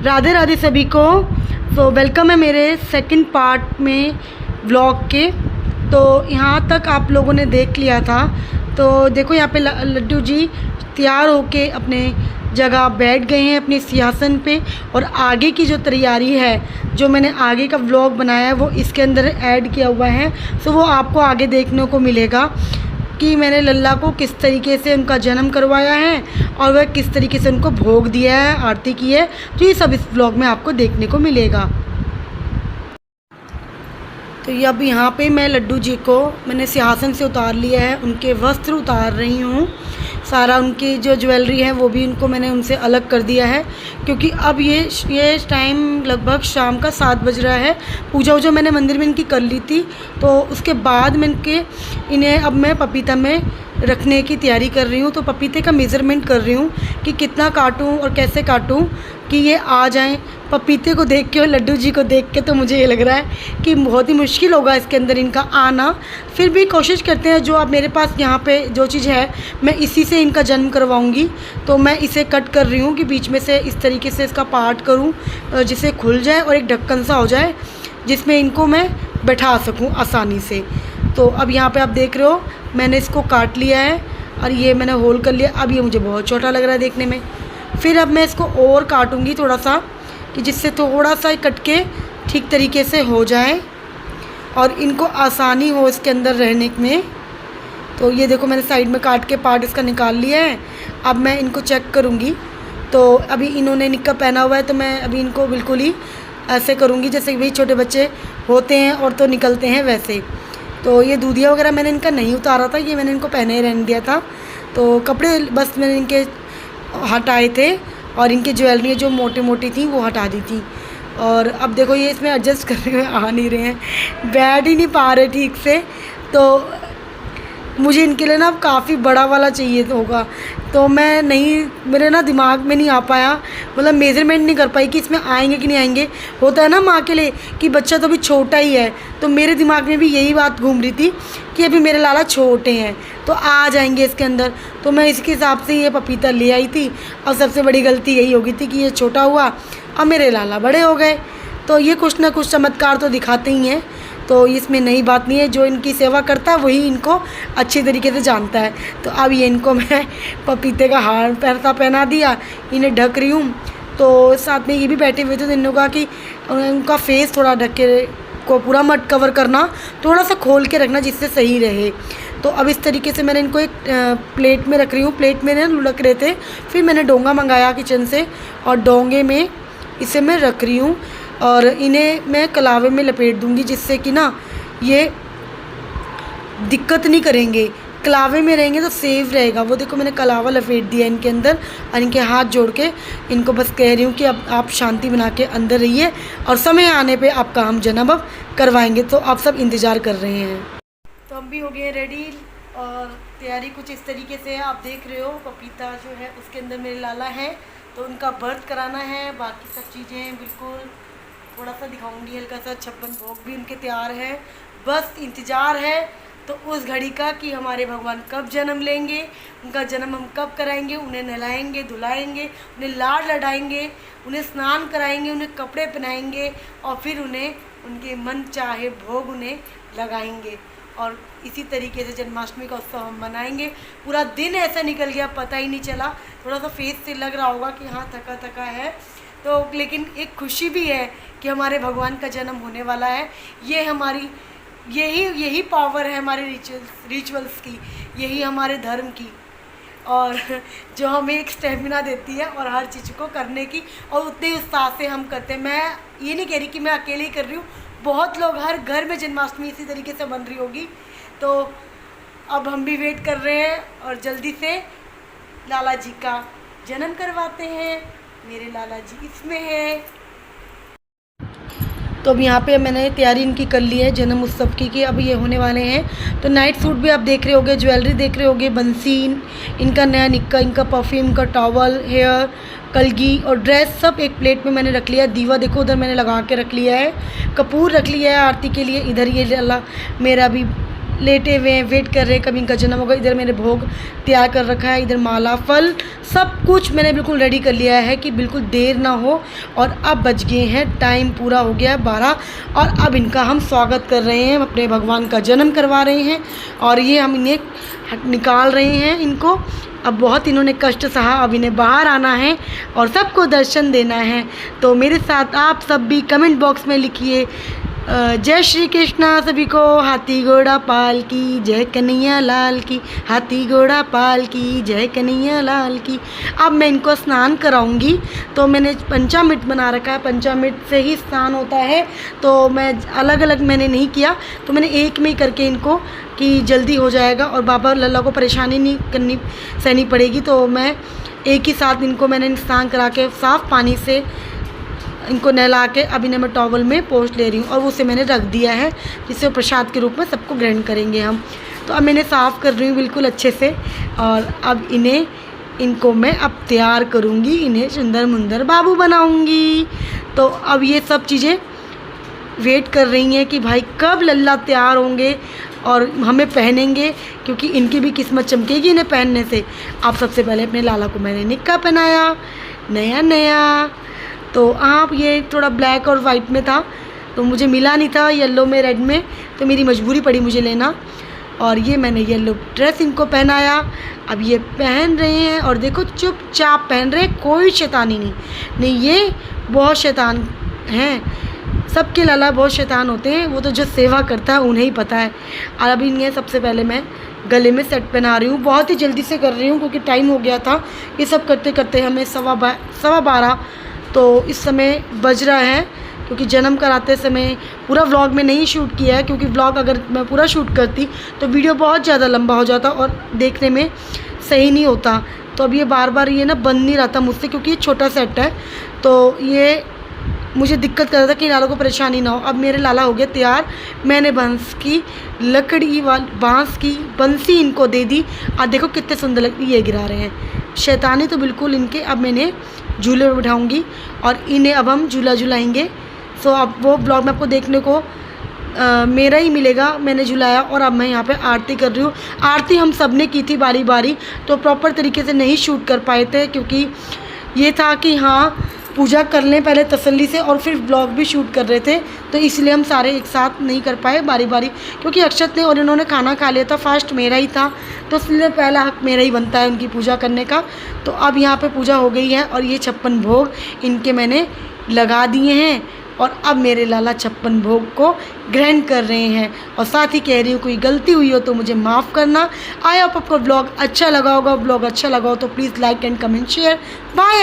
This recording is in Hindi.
राधे राधे सभी को। वेलकम है मेरे सेकंड पार्ट में व्लॉग के। तो यहाँ तक आप लोगों ने देख लिया था। तो देखो यहाँ पे लड्डू जी तैयार होके अपने जगह बैठ गए हैं अपने सिंहासन पे। और आगे की जो तैयारी है, जो मैंने आगे का व्लॉग बनाया है, वो इसके अंदर ऐड किया हुआ है। तो वो आपको आगे देखने को मिलेगा कि मैंने लल्ला को किस तरीके से उनका जन्म करवाया है और वह किस तरीके से उनको भोग दिया है, आरती की है। तो ये सब इस व्लॉग में आपको देखने को मिलेगा। तो ये अब यहाँ पे मैं लड्डू जी को मैंने सिंहासन से उतार लिया है, उनके वस्त्र उतार रही हूँ। सारा उनकी जो ज्वेलरी है वो भी उनको मैंने उनसे अलग कर दिया है, क्योंकि अब ये टाइम लगभग शाम का 7 बज रहा है। पूजा वूजा मैंने मंदिर में इनकी कर ली थी। तो उसके बाद मैं इन्हें अब मैं पपीता में रखने की तैयारी कर रही हूँ। तो पपीते का मेज़रमेंट कर रही हूँ कि कितना काटूँ और कैसे काटूँ कि ये आ जाएं। पपीते को देख के और लड्डू जी को देख के तो मुझे ये लग रहा है कि बहुत ही मुश्किल होगा इसके अंदर इनका आना। फिर भी कोशिश करते हैं, जो अब मेरे पास यहाँ पे जो चीज़ है मैं इसी से इनका जन्म करवाऊँगी। तो मैं इसे कट कर रही हूँ कि बीच में से इस तरीके से इसका पार्ट करूँ जिसे खुल जाए और एक ढक्कन सा हो जाए जिसमें इनको मैं बैठा सकूँ आसानी से। तो अब यहाँ पे आप देख रहे हो मैंने इसको काट लिया है और ये मैंने होल कर लिया। अब ये मुझे बहुत छोटा लग रहा है देखने में। फिर अब मैं इसको और काटूँगी थोड़ा सा, कि जिससे थोड़ा सा कट के ठीक तरीके से हो जाए और इनको आसानी हो इसके अंदर रहने में। तो ये देखो मैंने साइड में काट के पार्ट इसका निकाल लिया है। अब मैं इनको चेक करूँगी। तो अभी इन्होंने निक्कर पहना हुआ है, तो मैं अभी इनको बिल्कुल ही ऐसे करूँगी जैसे वही छोटे बच्चे होते हैं और तो निकलते हैं वैसे। तो ये दूधिया वगैरह मैंने इनका नहीं उतारा था, ये मैंने इनको पहने ही रहने दिया था। तो कपड़े बस मैंने इनके हटाए थे और इनकी ज्वेलरी जो मोटी मोटी थी वो हटा दी थी। और अब देखो ये इसमें एडजस्ट करने में आ नहीं रहे हैं, बैठ ही नहीं पा रहे ठीक से। तो मुझे इनके लिए ना अब काफ़ी बड़ा वाला चाहिए होगा। तो मैं नहीं, मेरे ना दिमाग में नहीं आ पाया, मतलब मेज़रमेंट नहीं कर पाई कि इसमें आएंगे कि नहीं आएंगे। होता है ना माँ के लिए कि बच्चा तो अभी छोटा ही है, तो मेरे दिमाग में भी यही बात घूम रही थी कि अभी मेरे लाला छोटे हैं तो आ जाएंगे इसके अंदर। तो मैं इसके हिसाब से ये पपीता ले आई थी। और सबसे बड़ी गलती यही हो गई थी कि ये छोटा हुआ और मेरे लाला बड़े हो गए। तो ये कुछ ना कुछ चमत्कार तो दिखाते ही हैं। तो इसमें नई बात नहीं है, जो इनकी सेवा करता है वही इनको अच्छी तरीके से जानता है। तो अब ये इनको मैं पपीते का हार पैरता पहना दिया, इन्हें ढक रही हूँ। तो साथ में ये भी बैठे हुए थे, तो इन्होंने कहा कि उनका फेस थोड़ा ढक के को पूरा मत कवर करना, थोड़ा सा खोल के रखना जिससे सही रहे। तो अब इस तरीके से मैंने इनको एक प्लेट में रख रही हूँ। प्लेट में ना लुढ़क रहे थे, फिर मैंने डोंगा मंगाया किचन से और डोंगे में इसे मैं रख रही हूँ। और इन्हें मैं कलावे में लपेट दूँगी, जिससे कि ना ये दिक्कत नहीं करेंगे। कलावे में रहेंगे तो सेफ रहेगा। वो देखो मैंने कलावा लपेट दिया इनके अंदर और इनके हाथ जोड़ के इनको बस कह रही हूँ कि अब आप शांति बना के अंदर रहिए और समय आने पे आपका हम जन्म अब करवाएंगे। तो आप सब इंतज़ार कर रहे हैं। तो हम भी हो गए रेडी और तैयारी कुछ इस तरीके से है। आप देख रहे हो पपीता जो है उसके अंदर मेरे लाला है, तो उनका बर्थ कराना है। बाकी सब चीज़ें बिल्कुल थोड़ा सा दिखाऊंगी, हल्का सा 56 भोग भी उनके तैयार है। बस इंतज़ार है तो उस घड़ी का कि हमारे भगवान कब जन्म लेंगे, उनका जन्म हम कब कराएंगे। उन्हें नहलाएंगे, धुलाएंगे, उन्हें लाड लडाएंगे, उन्हें स्नान कराएंगे, उन्हें कपड़े पहनाएंगे और फिर उन्हें उनके मन चाहे भोग उन्हें लगाएंगे। और इसी तरीके से जन्माष्टमी का उत्सव हम मनाएंगे। पूरा दिन ऐसा निकल गया पता ही नहीं चला। थोड़ा सा फेस से लग रहा होगा कि हाँ थका थका है, तो लेकिन एक खुशी भी है कि हमारे भगवान का जन्म होने वाला है। ये हमारी यही पावर है हमारे रिचुअल्स की, यही हमारे धर्म की, और जो हमें एक स्टेमिना देती है और हर चीज़ को करने की, और उतने ही उत्साह से हम करते हैं। मैं ये नहीं कह रही कि मैं अकेले ही कर रही हूँ, बहुत लोग हर घर में जन्माष्टमी इसी तरीके से बन रही होगी। तो अब हम भी वेट कर रहे हैं और जल्दी से लाला जी का जन्म करवाते हैं। मेरे लाला जी इसमें है। तो अब यहाँ पे मैंने तैयारी इनकी कर ली है जन्म उत्सव की कि अब ये होने वाले हैं। तो नाइट सूट भी आप देख रहे होगे, ज्वेलरी देख रहे होगे, बंसी, इनका नया निक्का, इनका परफ्यूम, इनका टॉवल, हेयर, कलगी और ड्रेस सब एक प्लेट में मैंने रख लिया। दीवा देखो उधर मैंने लगा के रख लिया है, कपूर रख लिया है आरती के लिए। इधर ये मेरा भी लेटे हुए हैं, वेट कर रहे हैं कभी इनका जन्म होगा। इधर मैंने भोग तैयार कर रखा है, इधर माला, फल, सब कुछ मैंने बिल्कुल रेडी कर लिया है कि बिल्कुल देर ना हो। और अब बज गए हैं, टाइम पूरा हो गया है 12, और अब इनका हम स्वागत कर रहे हैं, अपने भगवान का जन्म करवा रहे हैं। और ये हम इन्हें निकाल रहे हैं इनको। अब बहुत इन्होंने कष्ट सहा, अब इन्हें बाहर आना है और सबको दर्शन देना है। तो मेरे साथ आप सब भी कमेंट बॉक्स में लिखिए जय श्री कृष्णा सभी को, हाथी घोड़ा पाल की जय, कन्हैया लाल की, हाथी घोड़ा पाल की जय, कन्हैया लाल की। अब मैं इनको स्नान कराऊंगी। तो मैंने पंचामृत बना रखा है, पंचामृत से ही स्नान होता है। तो मैं अलग अलग मैंने नहीं किया, तो मैंने एक में ही करके इनको कि जल्दी हो जाएगा और बाबा लल्ला को परेशानी नहीं सहनी पड़ेगी। तो मैं एक ही साथ इनको मैंने स्नान करा के साफ़ पानी से इनको नहला के अब इन्हें मैं टॉवल में पोंछ ले रही हूँ, और उसे मैंने रख दिया है जिससे प्रसाद के रूप में सबको ग्रहण करेंगे हम। तो अब मैंने साफ़ कर रही हूँ बिल्कुल अच्छे से, और अब इनको मैं अब तैयार करूँगी, इन्हें सुंदर मुंदर बाबू बनाऊँगी। तो अब ये सब चीज़ें वेट कर रही हैं कि भाई कब लल्ला तैयार होंगे और हमें पहनेंगे, क्योंकि इनकी भी किस्मत चमकेगी इन्हें पहनने से। अब सबसे पहले अपने लाला को मैंने निक्का पहनाया नया। तो आप ये थोड़ा ब्लैक और वाइट में था, तो मुझे मिला नहीं था येलो में, रेड में, तो मेरी मजबूरी पड़ी मुझे लेना। और ये मैंने येलो ड्रेस इनको पहनाया। अब ये पहन रहे हैं और देखो चुपचाप पहन रहे हैं, कोई शैतानी नहीं। ये बहुत शैतान हैं, सबके लाला बहुत शैतान होते हैं, वो तो जो सेवा करता है उन्हें ही पता है। और अभी इन्हें सबसे पहले मैं गले में सेट पहना रही हूँ, बहुत ही जल्दी से कर रही हूँ क्योंकि टाइम हो गया था। ये सब करते करते हमें 12:15 तो इस समय बज रहा है, क्योंकि जन्म कराते समय पूरा व्लॉग में नहीं शूट किया है, क्योंकि व्लॉग अगर मैं पूरा शूट करती तो वीडियो बहुत ज़्यादा लंबा हो जाता और देखने में सही नहीं होता। तो अब ये बार बार ये ना बन नहीं रहा था मुझसे, क्योंकि ये छोटा सेट है, तो ये मुझे दिक्कत कर रहा था कि लाला को परेशानी ना हो। अब मेरे लाला हो गए तैयार। मैंने बांस की लकड़ी वाली बांस की बंसी इनको दे दी, और देखो कितने सुंदर लगती, ये गिरा रहे हैं शैतानी तो बिल्कुल इनके। अब मैंने झूले में बिठाऊंगी और इन्हें अब हम झूला झुलाएंगे। सो अब वो ब्लॉग में आपको देखने को मेरा ही मिलेगा, मैंने झुलाया। और अब मैं यहाँ पे आरती कर रही हूँ। आरती हम सब ने की थी बारी बारी, तो प्रॉपर तरीके से नहीं शूट कर पाए थे, क्योंकि ये था कि हाँ पूजा कर लें पहले तसल्ली से और फिर ब्लॉग भी शूट कर रहे थे, तो इसलिए हम सारे एक साथ नहीं कर पाए बारी बारी। क्योंकि अक्षत ने और इन्होंने खाना खा लिया था, फास्ट मेरा ही था, तो इसलिए पहला हक मेरा ही बनता है उनकी पूजा करने का। तो अब यहाँ पे पूजा हो गई है और ये 56 भोग इनके मैंने लगा दिए हैं, और अब मेरे लाला 56 भोग को ग्रहण कर रहे हैं। और साथ ही कह रही हूँ कोई गलती हुई हो तो मुझे माफ़ करना। आई होप आपको ब्लॉग अच्छा लगा होगा। ब्लॉग अच्छा लगा हो तो please like and comment share. Bye.